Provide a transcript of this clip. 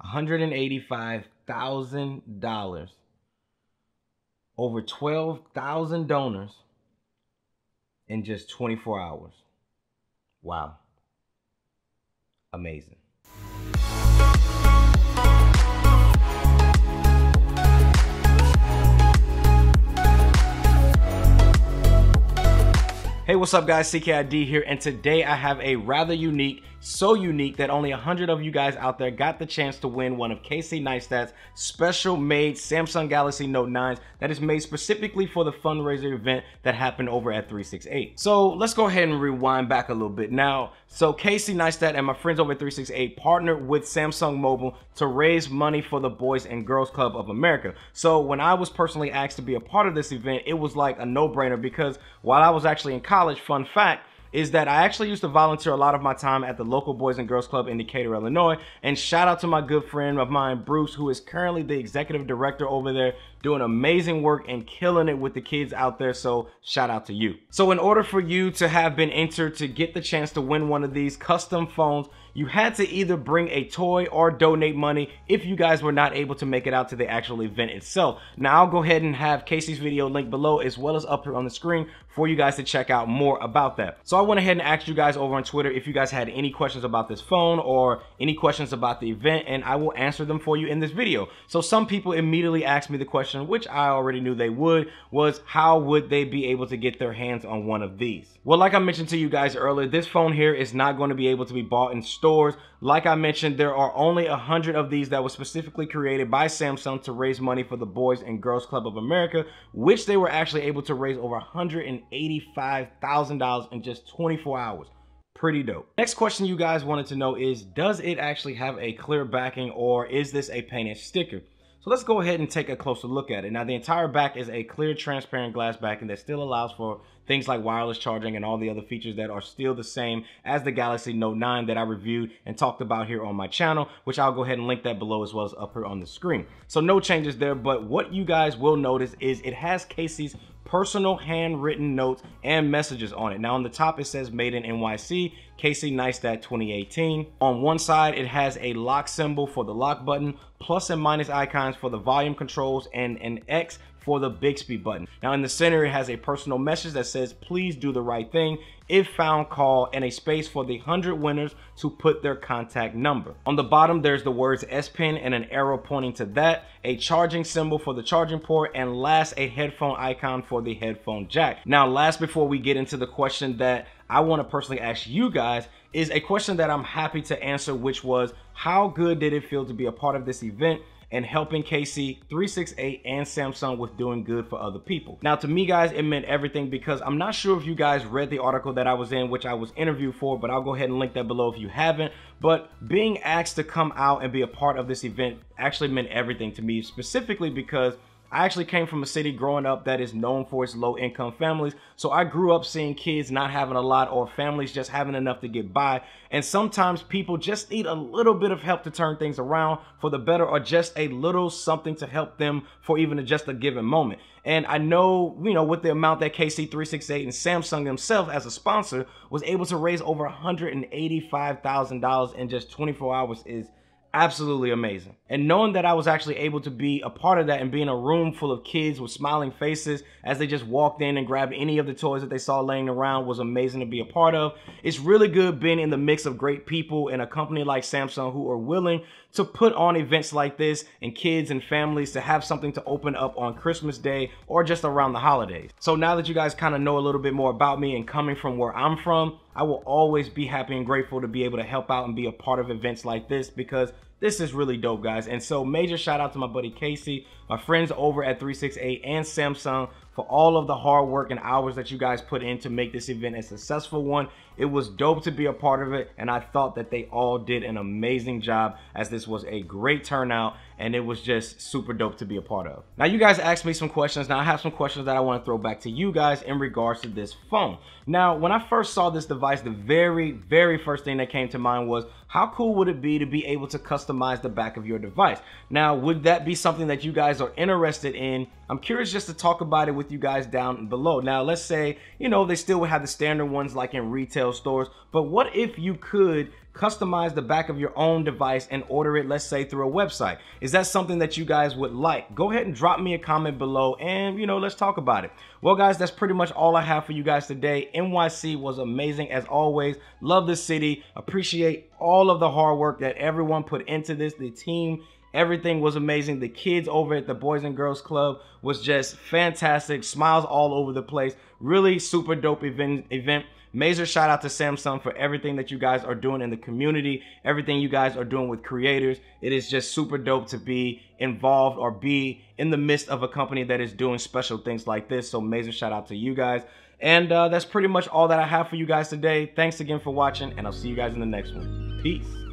$185,000. Over 12,000 donors in just 24 hours. Wow. Amazing. Hey, what's up guys, CKid here, and today I have a rather unique, so unique that only 100 of you guys out there got the chance to win one of Casey Neistat's special made Samsung Galaxy Note 9s that is made specifically for the fundraiser event that happened over at 368. So let's go ahead and rewind back a little bit. Now, so Casey Neistat and my friends over at 368 partnered with Samsung Mobile to raise money for the Boys and Girls Club of America. So when I was personally asked to be a part of this event, it was like a no-brainer because while I was actually in college, fun fact is that I actually used to volunteer a lot of my time at the local Boys and Girls Club in Decatur, Illinois. And shout out to my good friend of mine, Bruce, who is currently the executive director over there, doing amazing work and killing it with the kids out there. So shout out to you. So in order for you to have been entered to get the chance to win one of these custom phones, you had to either bring a toy or donate money if you guys were not able to make it out to the actual event itself. Now I'll go ahead and have Casey's video linked below as well as up here on the screen for you guys to check out more about that. So I went ahead and asked you guys over on Twitter if you guys had any questions about this phone or any questions about the event, and I will answer them for you in this video. So some people immediately asked me the question, which I already knew they would, was how would they be able to get their hands on one of these? Well, like I mentioned to you guys earlier, this phone here is not going to be able to be bought in stores. Like I mentioned, there are only 100 of these that were specifically created by Samsung to raise money for the Boys and Girls Club of America, which they were actually able to raise over $185,000 in just 24 hours. Pretty dope. Next question you guys wanted to know is, does it actually have a clear backing or is this a painted sticker? So let's go ahead and take a closer look at it. Now, the entire back is a clear, transparent glass backing that still allows for things like wireless charging and all the other features that are still the same as the Galaxy Note 9 that I reviewed and talked about here on my channel, which I'll go ahead and link that below as well as up here on the screen. So no changes there, but what you guys will notice is it has Casey's personal handwritten notes and messages on it. Now on the top it says made in NYC, Casey Neistat 2018. On one side it has a lock symbol for the lock button, plus and minus icons for the volume controls, and an X for the Bixby button. Now in the center it has a personal message that says please do the right thing, if found call, and a space for the 100 winners to put their contact number. On the bottom there's the words S Pen and an arrow pointing to that, a charging symbol for the charging port, and last a headphone icon for the headphone jack. Now last, before we get into the question that I want to personally ask you guys, is a question that I'm happy to answer, which was how good did it feel to be a part of this event and helping Casey, 368, and Samsung with doing good for other people. Now to me guys, it meant everything because I'm not sure if you guys read the article that I was in, which I was interviewed for, but I'll go ahead and link that below if you haven't. But being asked to come out and be a part of this event actually meant everything to me, specifically because I actually came from a city growing up that is known for its low income families. So I grew up seeing kids not having a lot or families just having enough to get by. And sometimes people just need a little bit of help to turn things around for the better, or just a little something to help them for even just a given moment. And I know, you know, with the amount that Casey, 368, and Samsung themselves as a sponsor was able to raise over $185,000 in just 24 hours is absolutely amazing. And knowing that I was actually able to be a part of that and be in a room full of kids with smiling faces as they just walked in and grabbed any of the toys that they saw laying around was amazing to be a part of. It's really good being in the mix of great people in a company like Samsung who are willing to put on events like this and kids and families to have something to open up on Christmas Day or just around the holidays. So now that you guys kind of know a little bit more about me and coming from where I'm from, I will always be happy and grateful to be able to help out and be a part of events like this because this is really dope, guys. And so major shout out to my buddy Casey, my friends over at 368 and Samsung for all of the hard work and hours that you guys put in to make this event a successful one. It was dope to be a part of it, and I thought that they all did an amazing job, as this was a great turnout and it was just super dope to be a part of. Now you guys asked me some questions. Now I have some questions that I want to throw back to you guys in regards to this phone. Now when I first saw this device, the very first thing that came to mind was, how cool would it be to be able to customize the back of your device? Now would that be something that you guys are interested in? I'm curious just to talk about it with you guys down below. Now let's say, you know, they still would have the standard ones like in retail stores, but what if you could customize the back of your own device and order it, let's say through a website. Is that something that you guys would like? Go ahead and drop me a comment below and, you know, let's talk about it. Well guys, that's pretty much all I have for you guys today. NYC was amazing as always. Love the city. Appreciate all of the hard work that everyone put into this. The team, everything was amazing. The kids over at the Boys and Girls Club was just fantastic. Smiles all over the place. Really super dope event. Major shout out to Samsung for everything that you guys are doing in the community, everything you guys are doing with creators. It is just super dope to be involved or be in the midst of a company that is doing special things like this. So major shout out to you guys. And that's pretty much all that I have for you guys today. Thanks again for watching, and I'll see you guys in the next one. Peace.